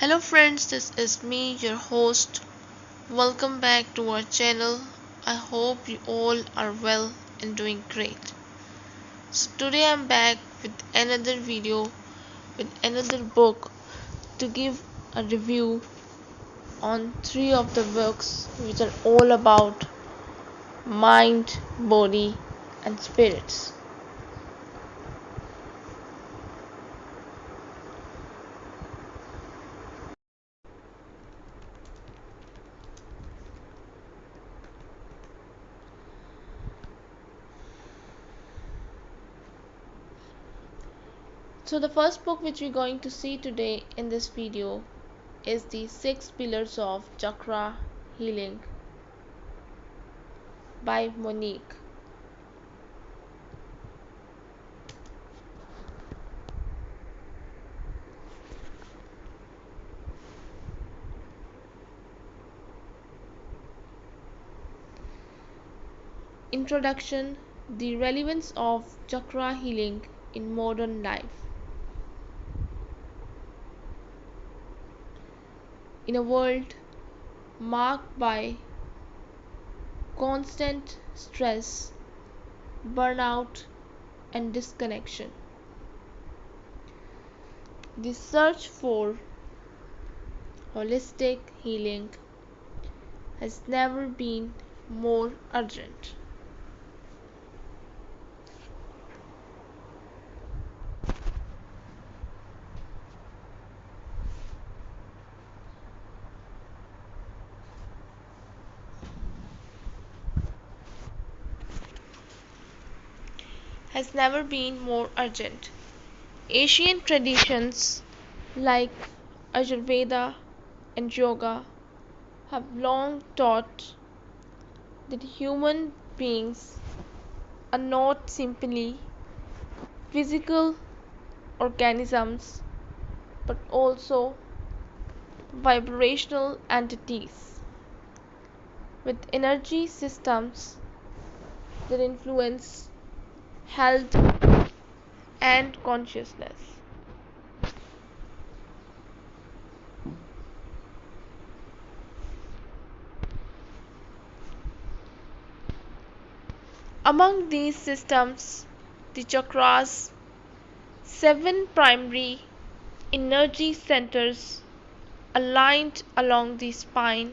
Hello friends, this is me, your host. Welcome back to our channel. I hope you all are well and doing great. So today I'm back with another video with another book to give a review on three of the books which are all about mind, body and spirits. So the first book which we're going to see today in this video is the 6 Pillars of Chakra Healing by Monique. Introduction: The relevance of chakra healing in modern life. In a world marked by constant stress, burnout, and disconnection, the search for holistic healing has never been more urgent. Has never been more urgent. Asian traditions like Ayurveda and yoga have long taught that human beings are not simply physical organisms but also vibrational entities with energy systems that influence health and consciousness. Among these systems, the chakras, 7 primary energy centers aligned along the spine,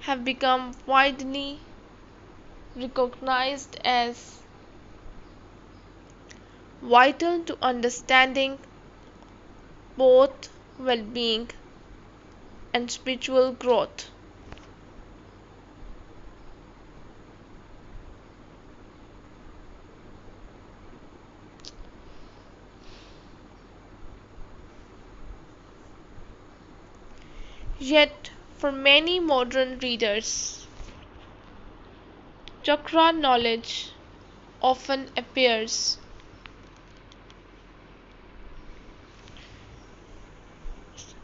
have become widely recognized as vital to understanding both well-being and spiritual growth. Yet, for many modern readers, chakra knowledge often appears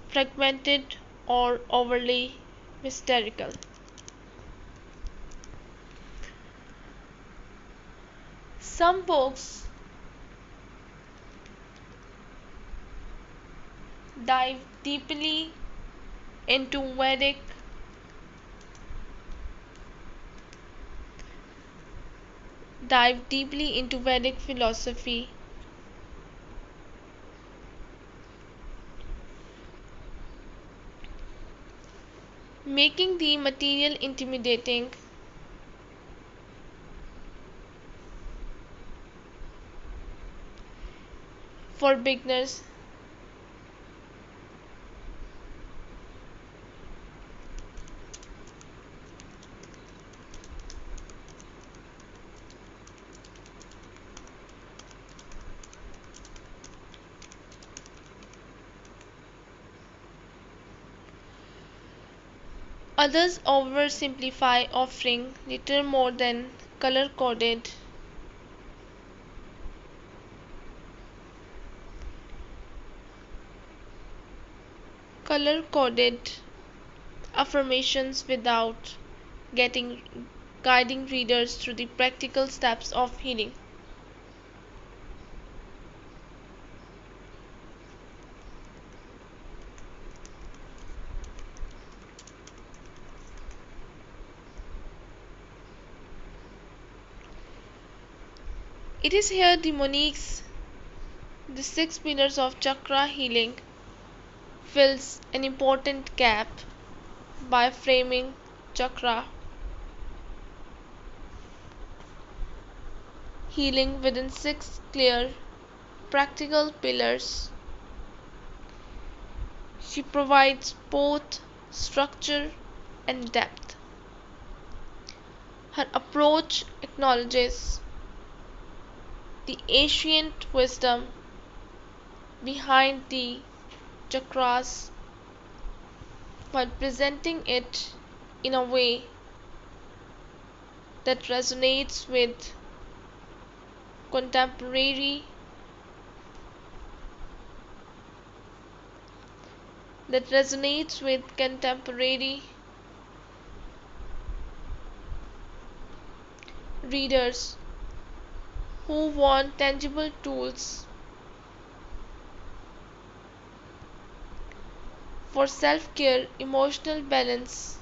fragmented or overly mystical. Some books dive deeply into Vedic philosophy, making the material intimidating. For beginners, others oversimplify, offering little more than color-coded affirmations without getting guiding readers through the practical steps of healing. It is here the Monique's The Six Pillars of Chakra Healing fills an important gap by framing chakra healing within six clear, practical pillars. She provides both structure and depth. Her approach acknowledges the ancient wisdom behind the chakras while presenting it in a way that resonates with contemporary contemporary readers who want tangible tools for self-care, emotional balance,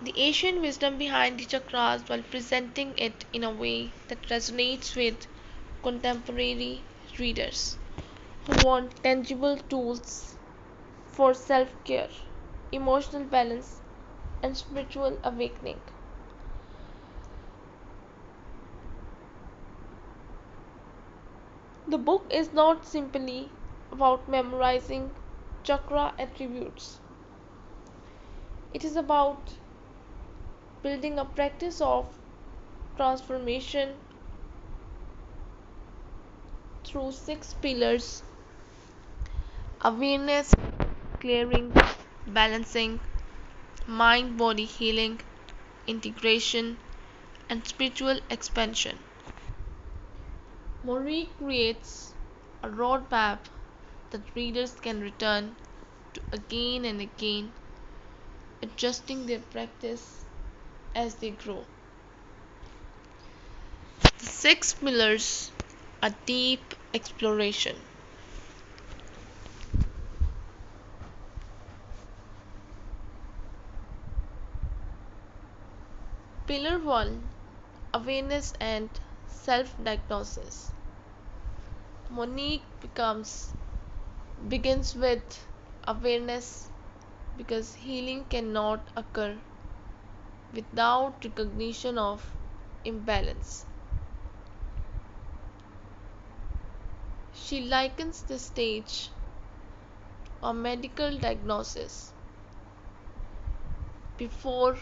the ancient wisdom behind the chakras while presenting it in a way that resonates with contemporary readers who want tangible tools for self care, emotional balance, and spiritual awakening. The book is not simply about memorizing chakra attributes, it is about building a practice of transformation through six pillars: awareness, clearing, balancing, mind body healing, integration, and spiritual expansion. Mori creates a roadmap that readers can return to again and again, adjusting their practice as they grow. The six pillars are deep exploration. Pillar 1: Awareness and Self Diagnosis. Monique begins with awareness because healing cannot occur without recognition of imbalance. She likens this stage to a medical diagnosis. Before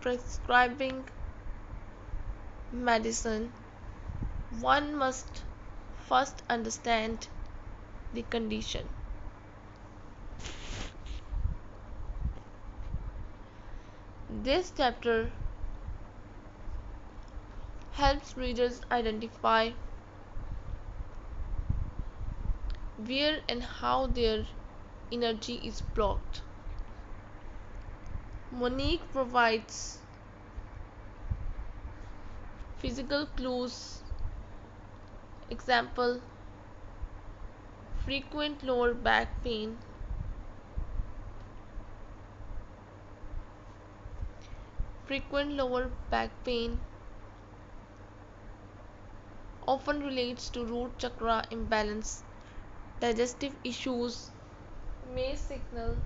prescribing medicine, one must first understand the condition. This chapter helps readers identify where and how their energy is blocked. Monique provides physical clues, example, frequent lower back pain, frequent lower back pain often relates to root chakra imbalance. Digestive issues may signal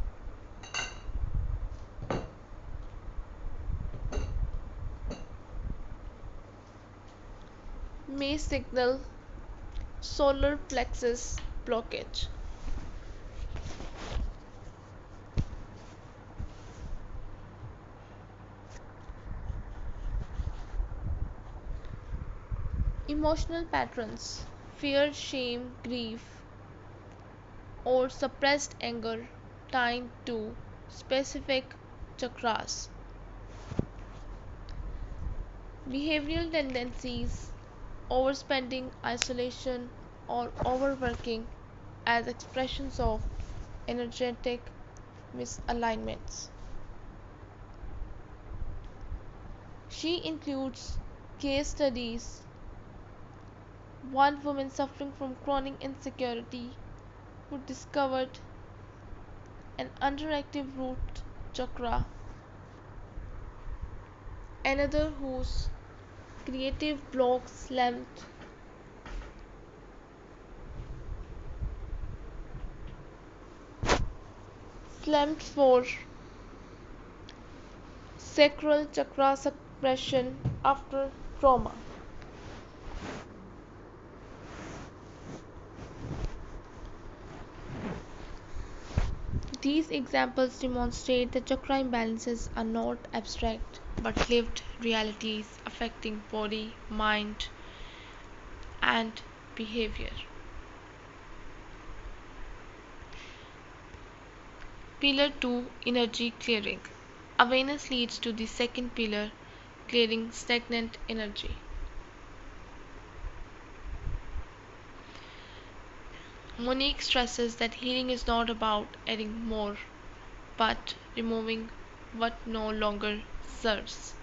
may signal solar plexus blockage. Emotional patterns: fear, shame, grief, or suppressed anger tied to specific chakras. Behavioral tendencies: overspending, isolation, or overworking as expressions of energetic misalignments. She includes case studies One woman suffering from chronic insecurity who discovered an underactive root chakra, another whose creative block slammed for sacral chakra suppression after trauma. These examples demonstrate that chakra imbalances are not abstract but lived realities affecting body, mind, and behavior. Pillar 2, Energy Clearing. Awareness leads to the second pillar, clearing stagnant energy. Monique stresses that healing is not about adding more, but removing what no longer serves.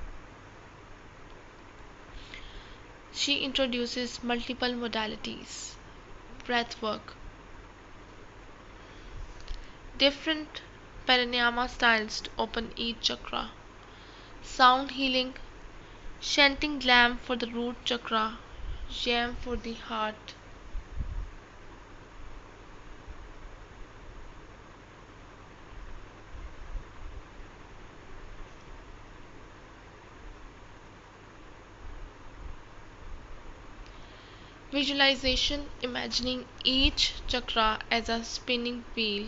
She introduces multiple modalities, breathwork, different pranayama styles to open each chakra, sound healing, chanting glam for the root chakra, jam for the heart. Visualization, imagining each chakra as a spinning wheel.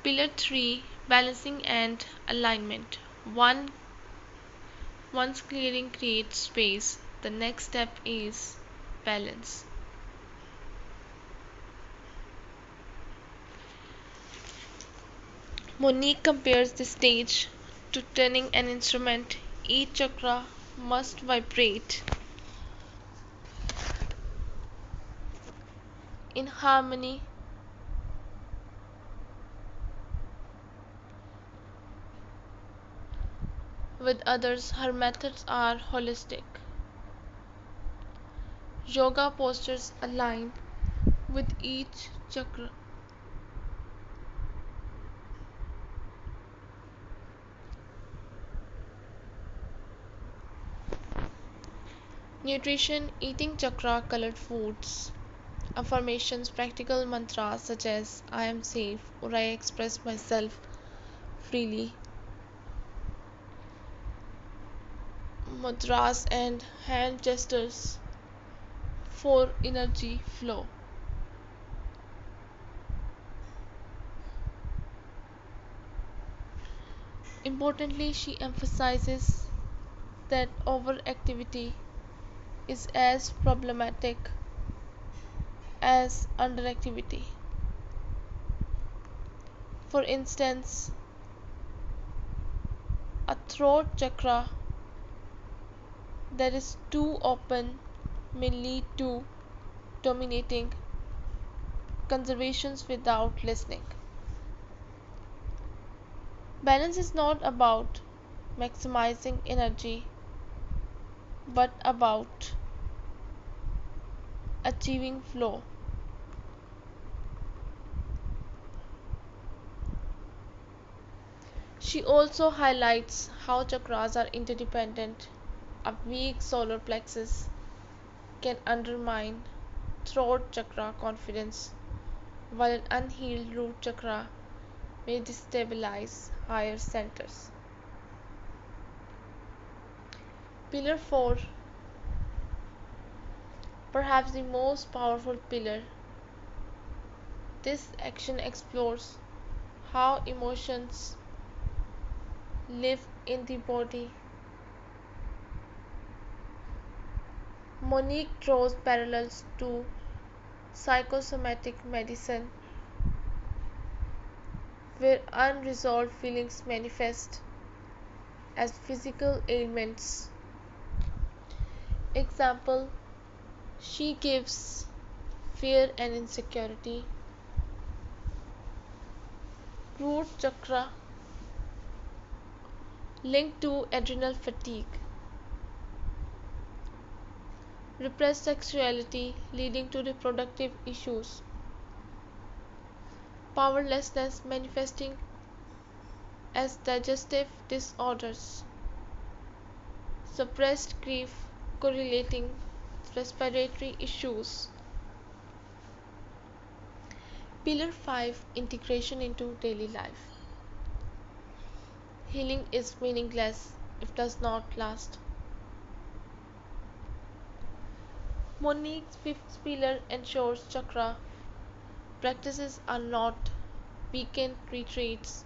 Pillar 3, Balancing and Alignment. Once clearing creates space, the next step is balance. Monique compares the stage to tuning an instrument. Each chakra must vibrate in harmony with others. Her methods are holistic. Yoga postures align with each chakra. Nutrition, eating chakra colored foods. Affirmations, practical mantras such as I am safe or I express myself freely. Mudras and hand gestures for energy flow. Importantly, she emphasizes that overactivity is as problematic as underactivity. For instance, a throat chakra that is too open may lead to dominating conservations without listening. Balance is not about maximizing energy but about achieving flow. She also highlights how chakras are interdependent. A weak solar plexus can undermine throat chakra confidence, while an unhealed root chakra may destabilize higher centers. Pillar 4, perhaps the most powerful pillar. This action explores how emotions live in the body. Monique draws parallels to psychosomatic medicine, where unresolved feelings manifest as physical ailments. Example, she gives fear and insecurity. Root chakra linked to adrenal fatigue. Repressed sexuality leading to reproductive issues. Powerlessness manifesting as digestive disorders. Suppressed grief correlating with respiratory issues. Pillar 5, integration into daily life. Healing is meaningless if it does not last. Monique's fifth pillar ensures chakra practices are not weekend retreats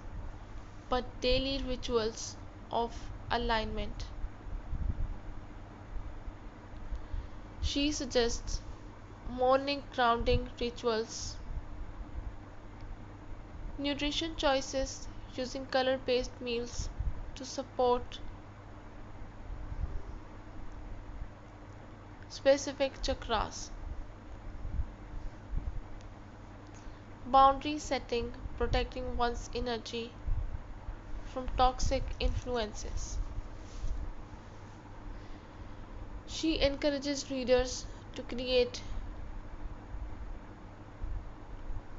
but daily rituals of alignment. She suggests morning grounding rituals, nutrition choices using color based meals to support specific chakras, boundary setting protecting one's energy from toxic influences. She encourages readers to create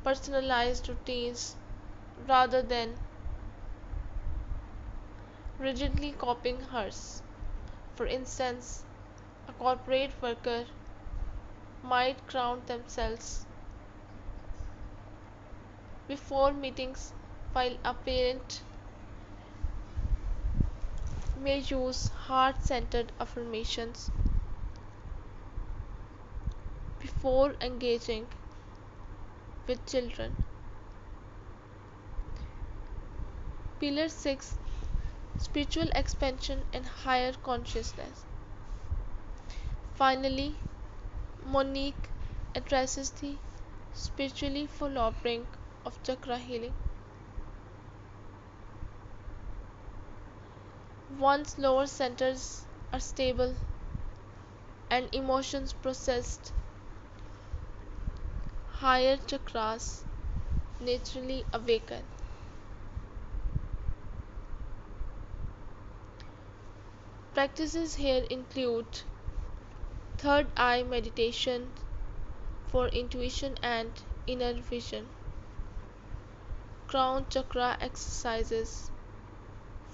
personalized routines rather than rigidly copying hers. For instance, a corporate worker might ground themselves before meetings, while a parent may use heart centered affirmations before engaging with children. Pillar 6, spiritual expansion and higher consciousness. Finally, Monique addresses the spiritually flowering of chakra healing. One's lower centers are stable and emotions processed, higher chakras naturally awaken. Practices here include third eye meditation for intuition and inner vision, crown chakra exercises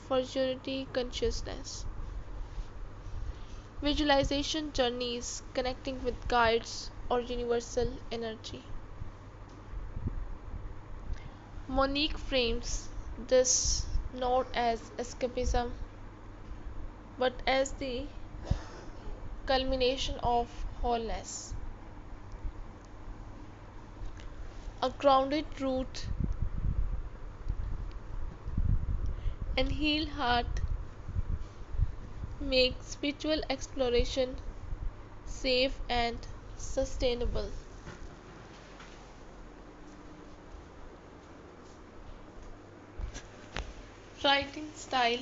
for unity consciousness, visualization journeys connecting with guides or universal energy. Monique frames this not as escapism but as the culmination of wholeness. A grounded root and healed heart make spiritual exploration safe and sustainable. Writing style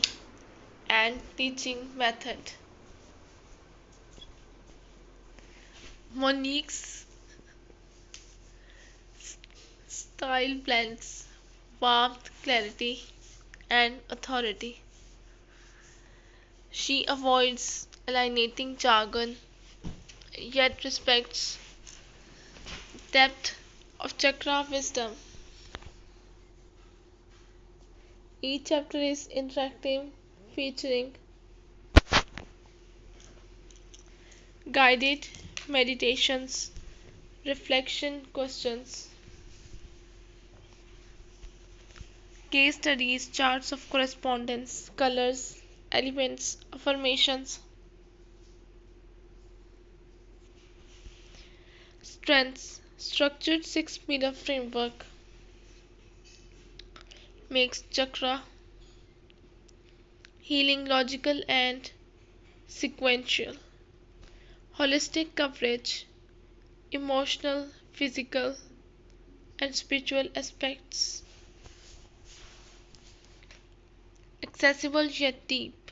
and teaching method. Monique's style blends warmth, clarity, and authority. She avoids alienating jargon yet respects depth of chakra wisdom. Each chapter is interactive, featuring guided meditations, reflection questions, case studies, charts of correspondence, colors, elements, affirmations. Strengths. Structured 6 pillar framework makes chakra healing logical and sequential. Holistic coverage, emotional, physical, and spiritual aspects. Accessible yet deep.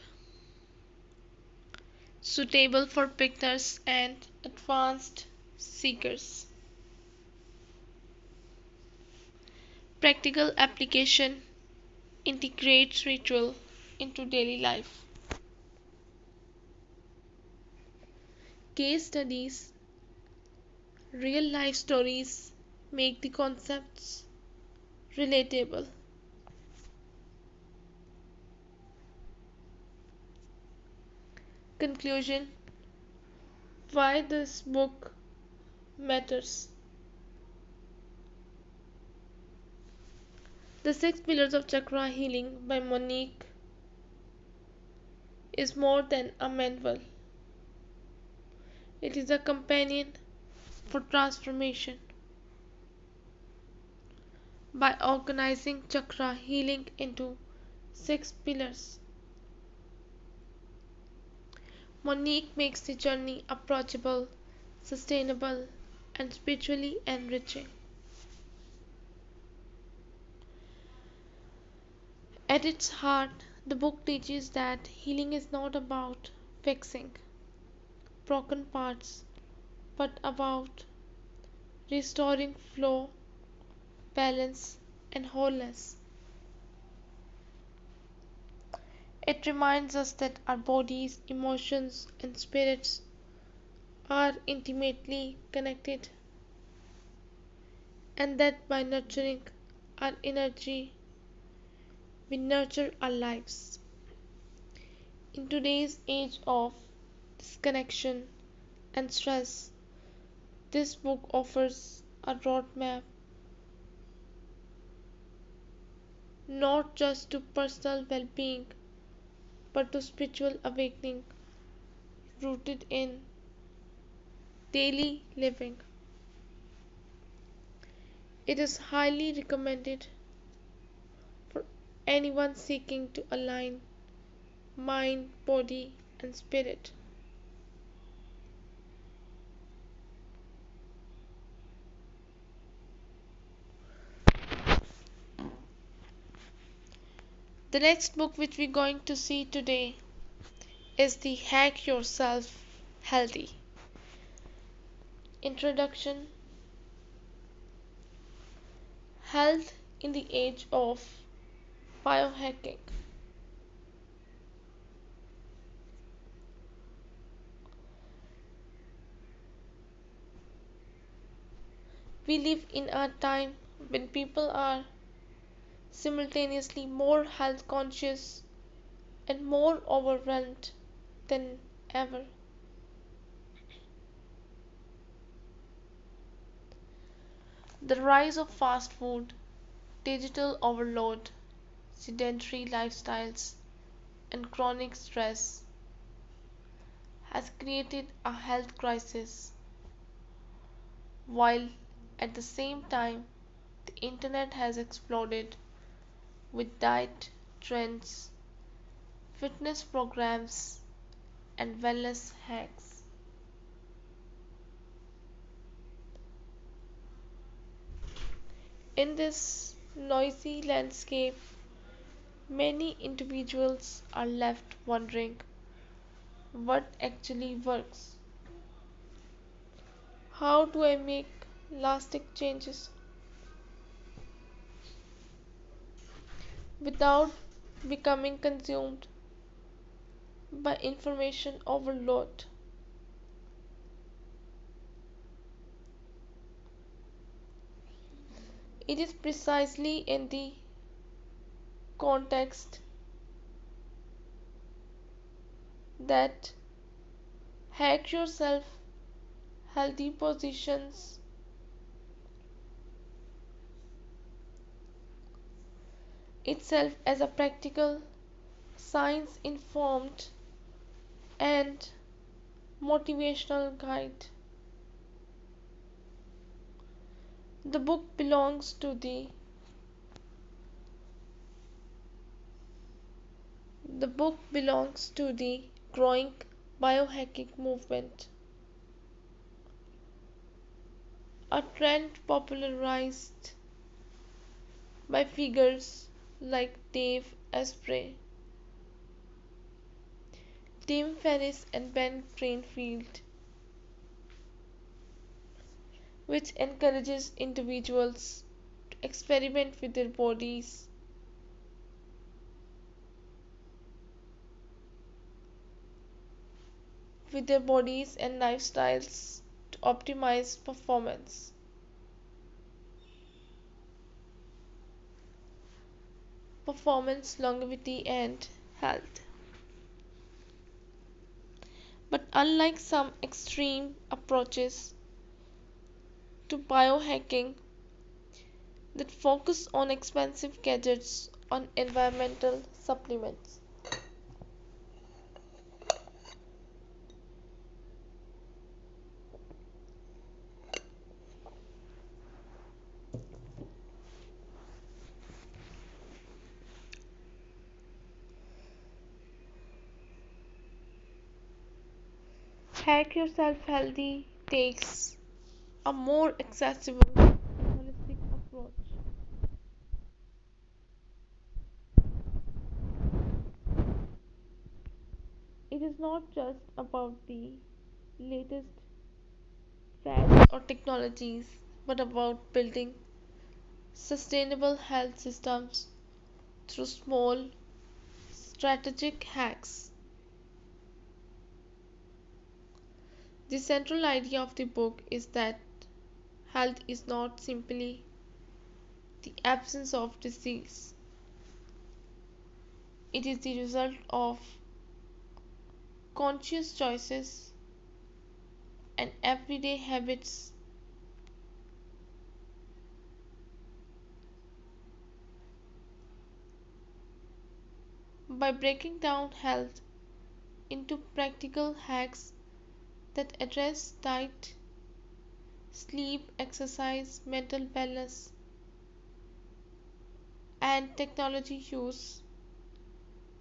Suitable for beginners and advanced seekers. practical application integrates ritual into daily life. Case studies, real life stories make the concepts relatable. Conclusion: why this book matters. The Six Pillars of Chakra Healing by Monique is more than a manual, it is a companion for transformation. By organizing chakra healing into six pillars, Monique makes the journey approachable, sustainable, and spiritually enriching. At its heart, the book teaches that healing is not about fixing broken parts, but about restoring flow, balance, and wholeness. It reminds us that our bodies, emotions, and spirits are intimately connected, and that by nurturing our energy, we nurture our lives. In today's age of disconnection and stress, this book offers a roadmap not just to personal well being but to spiritual awakening rooted in daily living. It is highly recommended for anyone seeking to align mind, body, and spirit. The next book which we're going to see today is the Hack Yourself Healthy. Introduction: Health in the Age of Biohacking. We live in a time when people are simultaneously more health conscious and more overwhelmed than ever. The rise of fast food, digital overload, sedentary lifestyles, and chronic stress has created a health crisis, while at the same time the internet has exploded with diet trends, fitness programs, and wellness hacks. In this noisy landscape, many individuals are left wondering what actually works. How do I make lasting changes without becoming consumed by information overload? It is precisely in the context that Hack Yourself Healthy positions itself as a practical, science informed, and motivational guide. The book belongs to the growing biohacking movement, a trend popularized by figures like Dave Asprey, Tim Ferriss, and Ben Greenfield, which encourages individuals to experiment with their bodies and lifestyles to optimize performance, longevity, and health. But unlike some extreme approaches to biohacking that focus on expensive gadgets on environmental supplements, Hack Yourself Healthy takes a more accessible and holistic approach. It is not just about the latest fads or technologies, but about building sustainable health systems through small, strategic hacks. The central idea of the book is that health is not simply the absence of disease, it is the result of conscious choices and everyday habits. By breaking down health into practical hacks that address diet, sleep, exercise, mental balance, and technology use,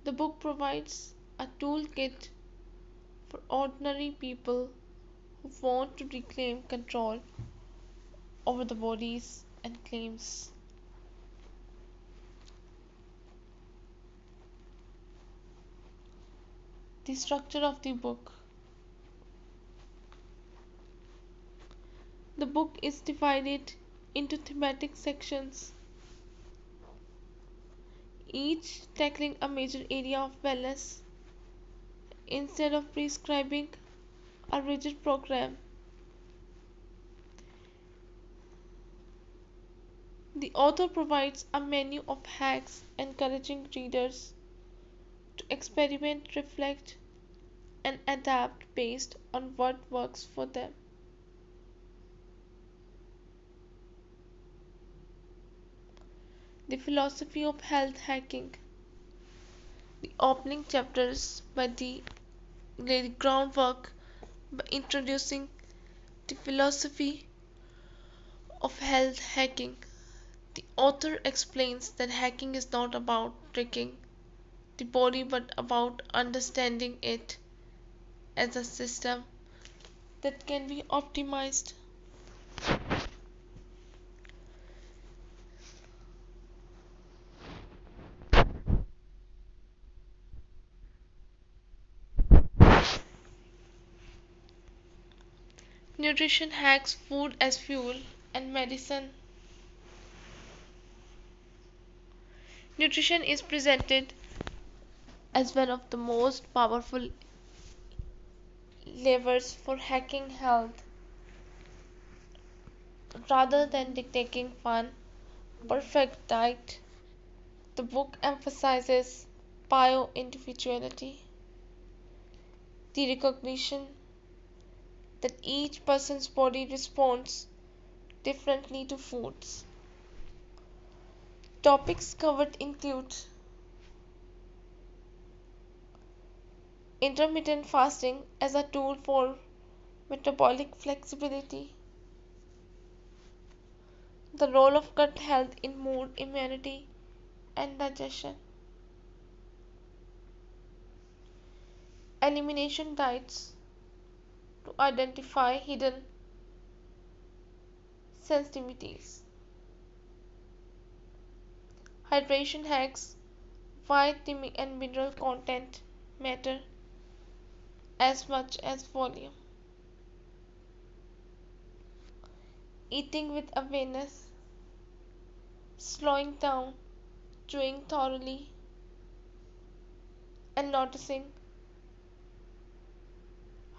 the book provides a toolkit for ordinary people who want to reclaim control over the bodies and claims. The structure of the book. The book is divided into thematic sections, each tackling a major area of wellness. Instead of prescribing a rigid program, the author provides a menu of hacks encouraging readers to experiment, reflect, and adapt based on what works for them. The philosophy of health hacking. The opening chapters lay the groundwork by introducing the philosophy of health hacking. The author explains that hacking is not about tricking the body but about understanding it as a system that can be optimized. Nutrition hacks, food as fuel, and medicine. Nutrition is presented as one of the most powerful levers for hacking health. Rather than dictating one perfect diet, the book emphasizes bio-individuality, the recognition that each person's body responds differently to foods. Topics covered include intermittent fasting as a tool for metabolic flexibility, the role of gut health in mood, immunity, and digestion, elimination diets to identify hidden sensitivities, hydration hacks, vitamin and mineral content matter as much as volume, eating with awareness, slowing down, chewing thoroughly, and noticing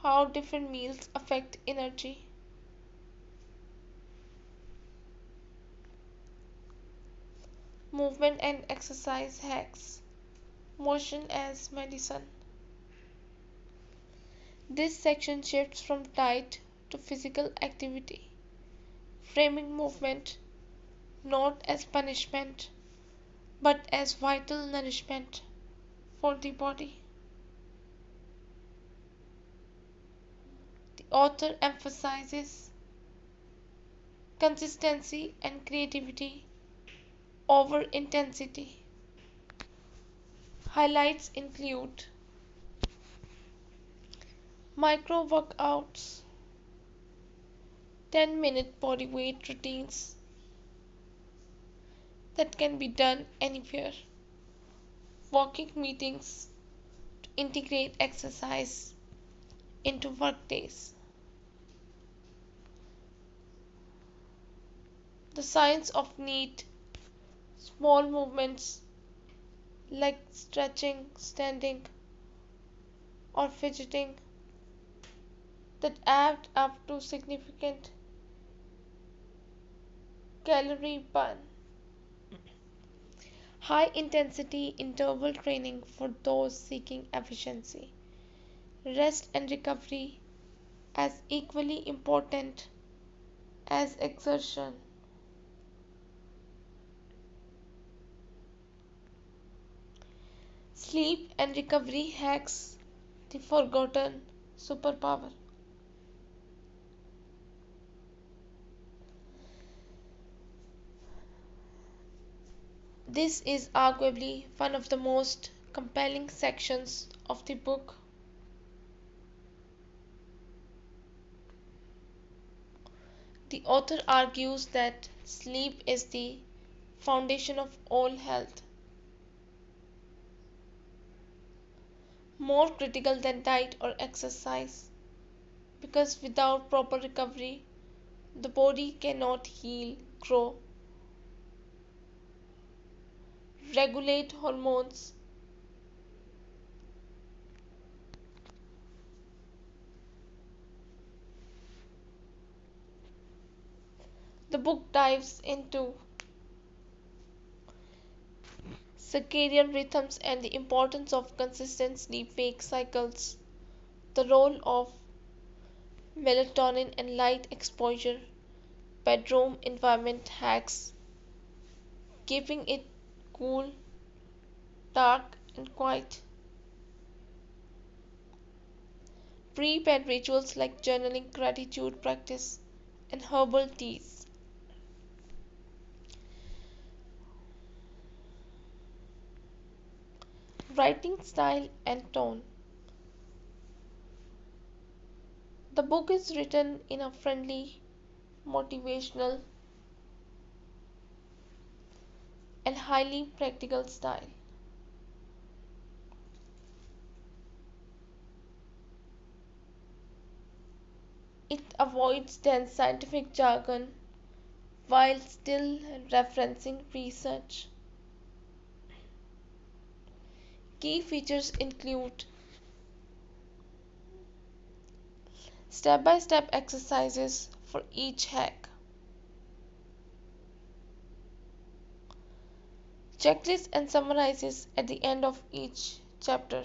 how different meals affect energy. Movement and exercise hacks. Motion as medicine. This section shifts from diet to physical activity, framing movement not as punishment but as vital nourishment for the body. The author emphasizes consistency and creativity over intensity. Highlights include micro workouts, 10-minute body weight routines that can be done anywhere, walking meetings to integrate exercise into workdays. The science of neat, small movements like stretching, standing, or fidgeting that add up to significant calorie burn. High intensity interval training for those seeking efficiency. Rest and recovery as equally important as exertion. Sleep and recovery hacks, the forgotten superpower. This is arguably one of the most compelling sections of the book. The author argues that sleep is the foundation of all health, more critical than diet or exercise, because without proper recovery, the body cannot heal, grow, regulate hormones. The book dives into circadian rhythms and the importance of consistent sleep-wake cycles, the role of melatonin and light exposure, bedroom environment hacks, keeping it cool, dark, and quiet, pre-bed rituals like journaling, gratitude practice, and herbal teas. Writing style and tone. The book is written in a friendly, motivational, and highly practical style. It avoids dense scientific jargon while still referencing research. Key features include step-by-step exercises for each hack, checklists and summarizes at the end of each chapter,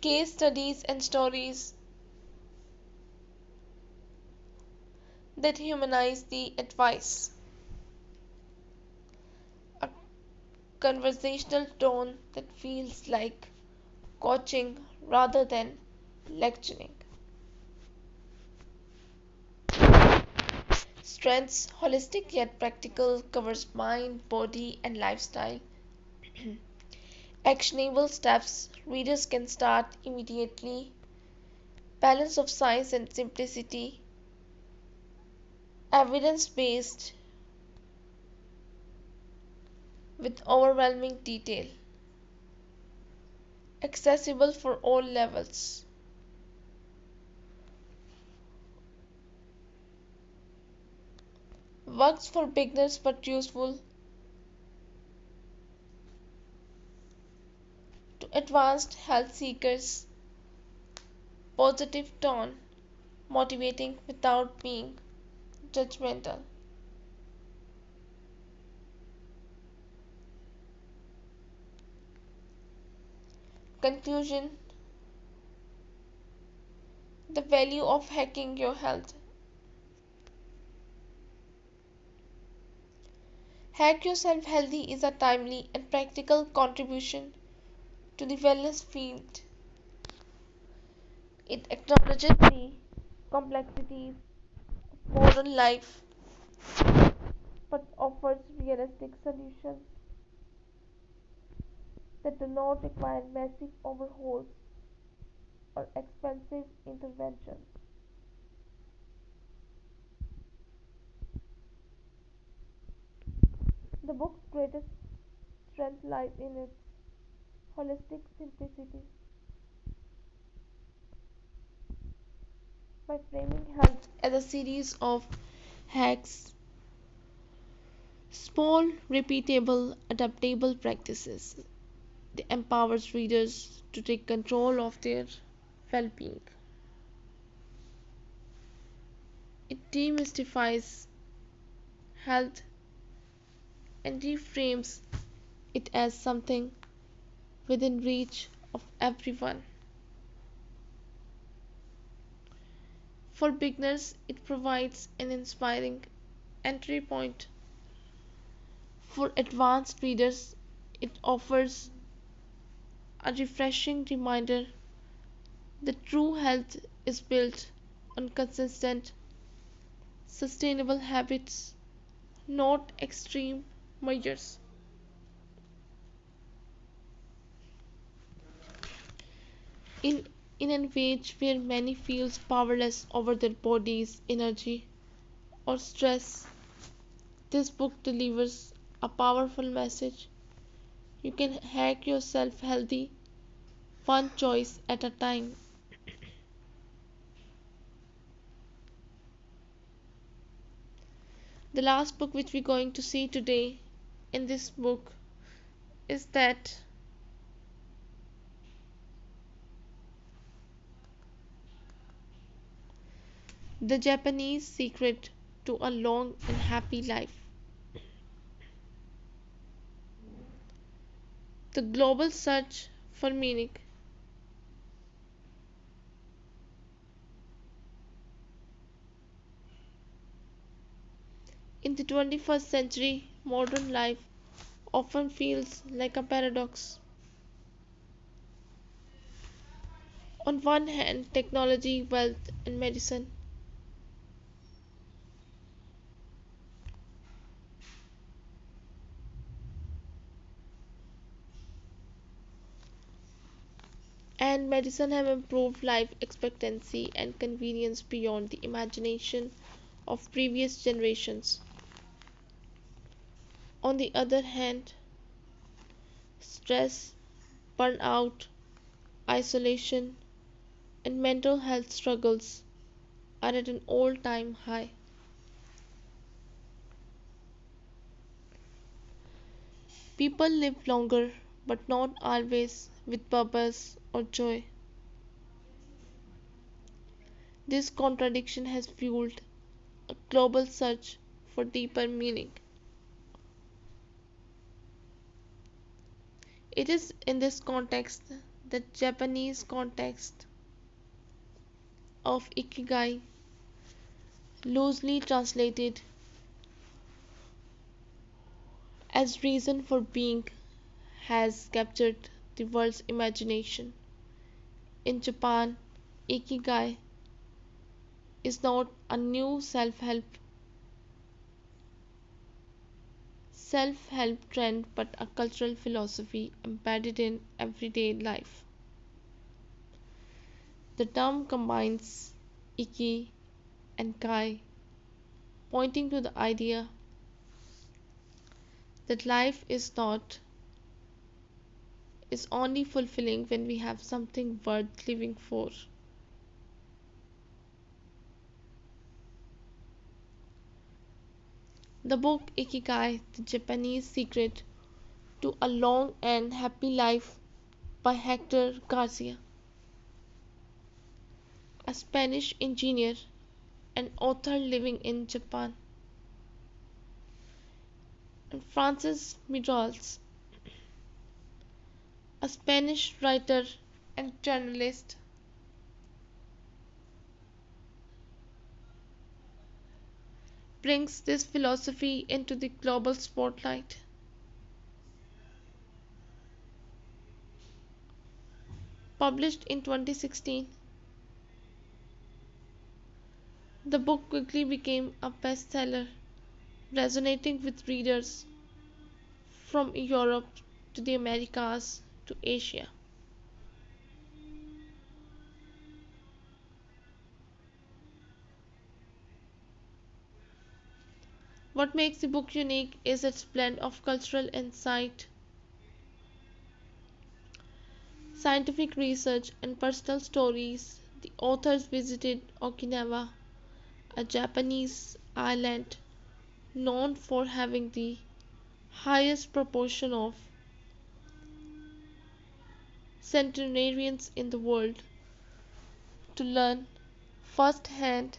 case studies and stories that humanize the advice, a conversational tone that feels like coaching rather than lecturing. Strengths, holistic yet practical, covers mind, body, and lifestyle. Actionable steps readers can start immediately. Balance of science and simplicity. Evidence based with overwhelming detail. Accessible for all levels. works for beginners but useful to advanced health seekers. Positive tone, motivating without being judgmental. Conclusion: the value of hacking your health. Hack Yourself Healthy is a timely and practical contribution to the wellness field. It acknowledges the complexities of modern life but offers realistic solutions that do not require massive overhauls or expensive interventions. The book's greatest strength lies in its holistic simplicity. By framing health as a series of hacks, small, repeatable, adaptable practices, it empowers readers to take control of their well being. It demystifies health and reframes it as something within reach of everyone. For beginners, it provides an inspiring entry point. For advanced readers, it offers a refreshing reminder that true health is built on consistent, sustainable habits, not extreme measures. In, in an age where many feel powerless over their bodies, energy, or stress, this book delivers a powerful message. You can hack yourself healthy, one choice at a time. The last book which we're going to see today in this book is that The Japanese Secret to a Long and Happy Life. The global search for meaning. In the 21st century, modern life often feels like a paradox. On one hand, technology, wealth, and medicine. And medicine have improved life expectancy and convenience beyond the imagination of previous generations. On the other hand, stress, burnout, isolation, and mental health struggles are at an all-time high. People live longer, but not always with purpose or joy. This contradiction has fueled a global search for deeper meaning. It is in this context, the Japanese context of Ikigai, loosely translated as reason for being, has captured the world's imagination. In Japan, Ikigai is not a new self-help trend but a cultural philosophy embedded in everyday life. The term combines Iki and Kai, pointing to the idea that life is only fulfilling when we have something worth living for. The book Ikigai, The Japanese Secret to a Long and Happy Life by Hector Garcia, a Spanish engineer and author living in Japan, and Francis Miralles, a Spanish writer and journalist, brings this philosophy into the global spotlight. Published in 2016, the book quickly became a bestseller, resonating with readers from Europe to the Americas to Asia. What makes the book unique is its blend of cultural insight, scientific research, and personal stories. The authors visited Okinawa, a Japanese island known for having the highest proportion of centenarians in the world, to learn firsthand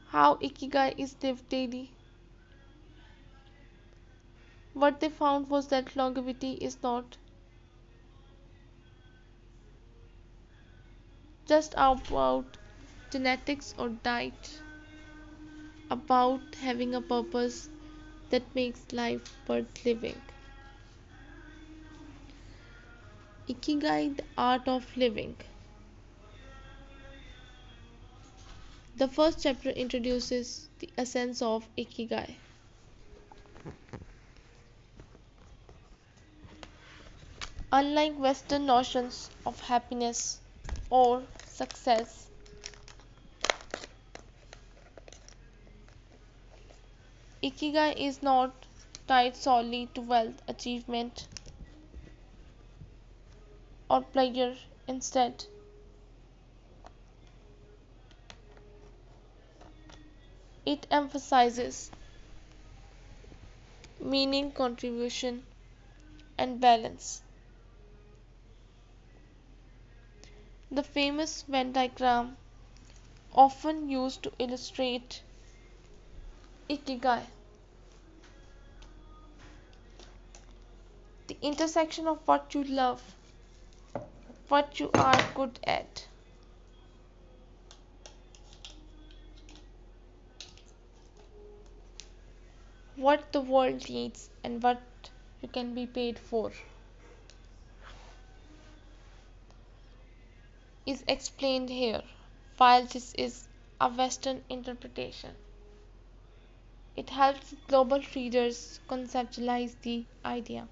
how Ikigai is lived daily. What they found was that longevity is not just about genetics or diet, about having a purpose that makes life worth living. Ikigai, the art of living. The first chapter introduces the essence of Ikigai. Unlike Western notions of happiness or success, Ikigai is not tied solely to wealth, achievement, or pleasure. Instead, it emphasizes meaning, contribution, and balance. The famous Venn diagram, often used to illustrate Ikigai, the intersection of what you love, what you are good at, what the world needs, and what you can be paid for, is explained here. While this is a Western interpretation, it helps global readers conceptualize the idea.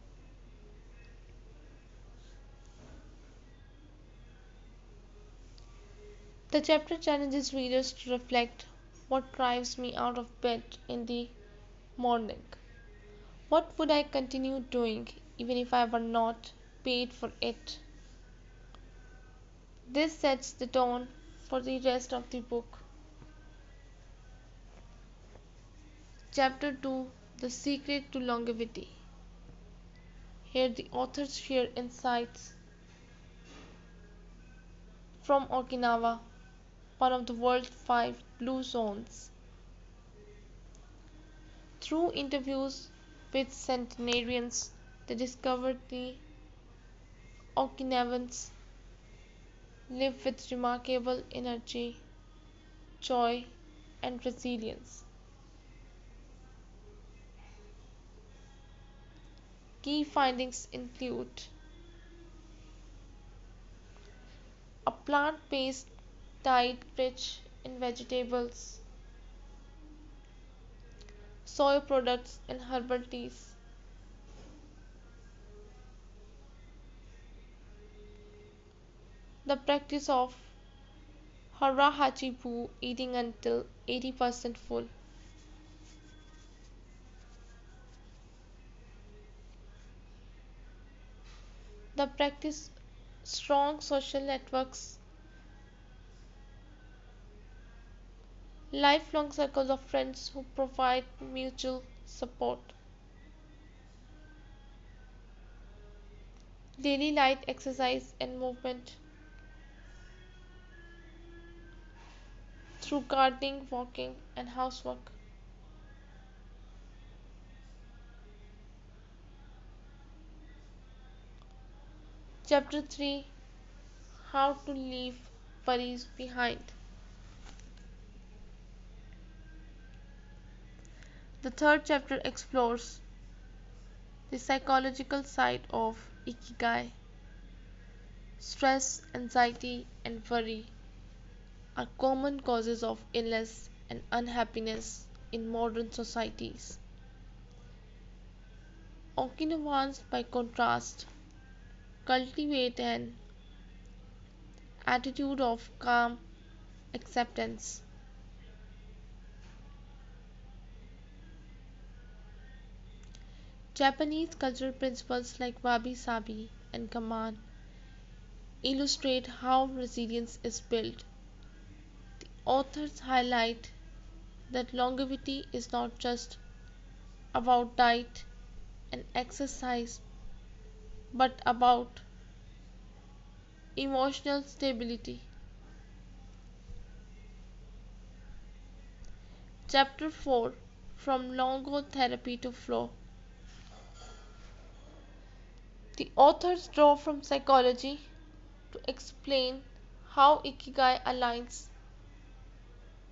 The chapter challenges readers to reflect: what drives me out of bed in the morning? What would I continue doing even if I were not paid for it? This sets the tone for the rest of the book. Chapter 2: The Secret to Longevity. Here the authors share insights from Okinawa, one of the world's 5 blue zones. Through interviews with centenarians, they discovered the Okinawans live with remarkable energy, joy, and resilience. Key findings include a plant-based diet rich in vegetables, soy products, and herbal teas. The practice of hara hachi, eating until 80% full. The practice strong social networks, lifelong circles of friends who provide mutual support, daily light exercise and movement through gardening, walking, and housework. Chapter 3: How to Leave Worries Behind. The third chapter explores the psychological side of Ikigai. Stress, anxiety, and worry are common causes of illness and unhappiness in modern societies. Okinawans, by contrast, cultivate an attitude of calm acceptance. Japanese cultural principles like wabi sabi and gaman illustrate how resilience is built. The authors highlight that longevity is not just about diet and exercise but about emotional stability. Chapter 4: From Longotherapy to Flow. The authors draw from psychology to explain how Ikigai aligns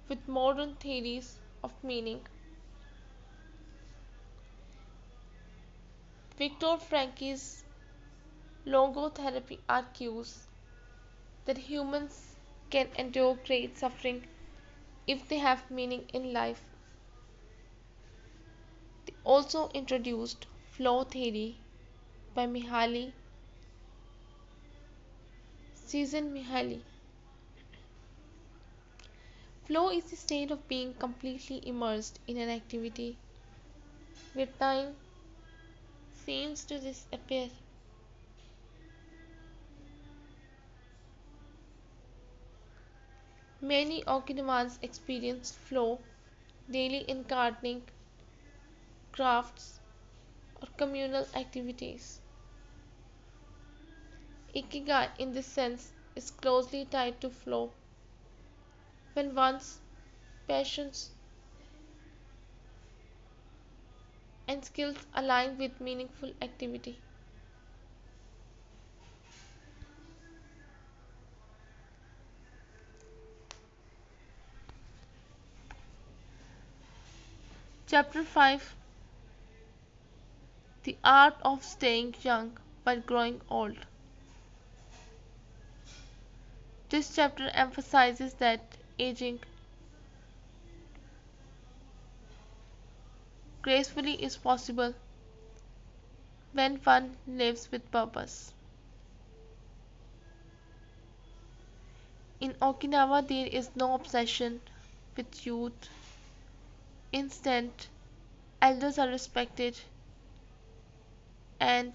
with modern theories of meaning. Viktor Frankl's logotherapy argues that humans can endure great suffering if they have meaning in life. They also introduced flow theory by Mihaly Csikszentmihalyi. Flow is the state of being completely immersed in an activity where time seems to disappear. Many Okinawans experience flow daily in gardening, crafts, or communal activities. Ikigai, in this sense, is closely tied to flow. When one's passions and skills align with meaningful activity. Chapter 5: The Art of Staying Young While Growing Old. This chapter emphasizes that aging gracefully is possible when one lives with purpose. In Okinawa, there is no obsession with youth. Instead, elders are respected and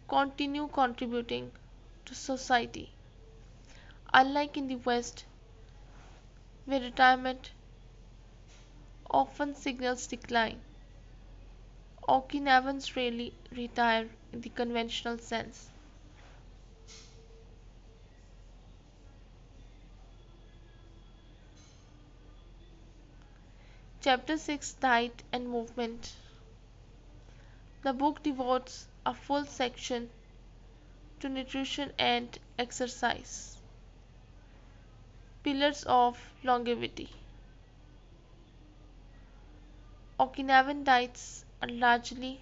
continue contributing to society. Unlike in the West, where retirement often signals decline, Okinawans rarely retire in the conventional sense. Chapter 6: Diet and Movement. The book devotes a full section to nutrition and exercise. Pillars of Longevity. Okinawan diets are largely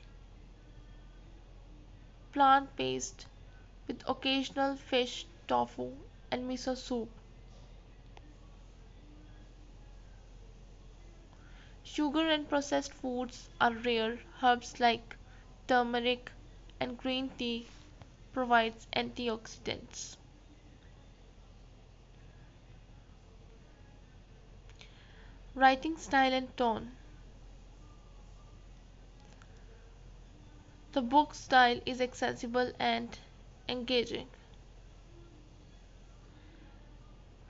plant-based with occasional fish, tofu, and miso soup. Sugar and processed foods are rare. Herbs like turmeric and green tea provides antioxidants. Writing style and tone. The book style is accessible and engaging.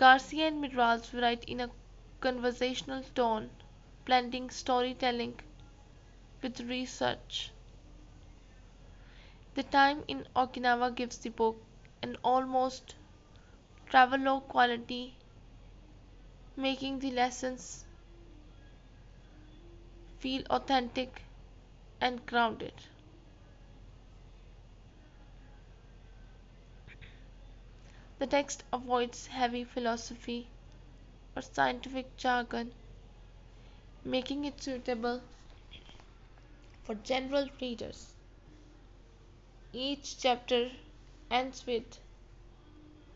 Garcia and Midraz write in a conversational tone, blending storytelling with research. The time in Okinawa gives the book an almost travelogue quality, making the lessons feel authentic and grounded. The text avoids heavy philosophy or scientific jargon, making it suitable for general readers. Each chapter ends with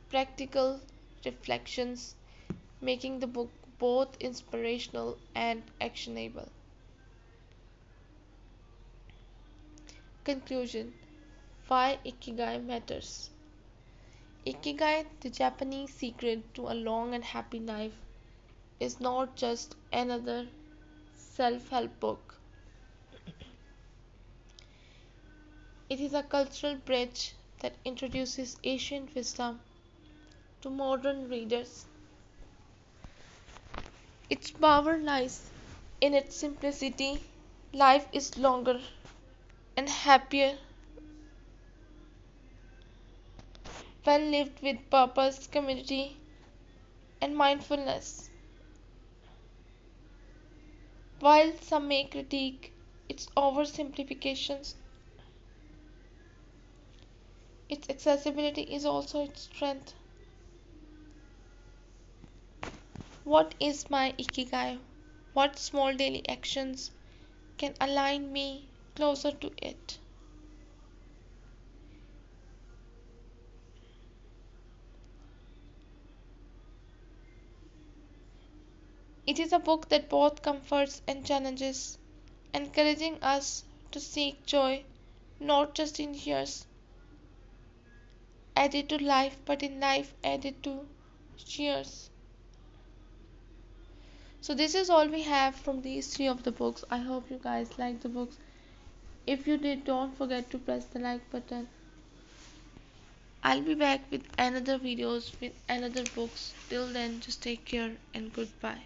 practical reflections, making the book both inspirational and actionable. Conclusion: why Ikigai matters. Ikigai, the Japanese secret to a long and happy life, is not just another self help book. It is a cultural bridge that introduces ancient wisdom to modern readers. Its power lies in its simplicity. Life is longer and happier when lived with purpose, community, and mindfulness. While some may critique its oversimplifications, its accessibility is also its strength. What is my Ikigai? What small daily actions can align me closer to it? It is a book that both comforts and challenges, encouraging us to seek joy not just in years added to life but in life added to years. So this is all we have from these three of the books. I hope you guys like the books. If you did, don't forget to press the like button. I'll be back with another videos with another books. Till then, just take care and goodbye.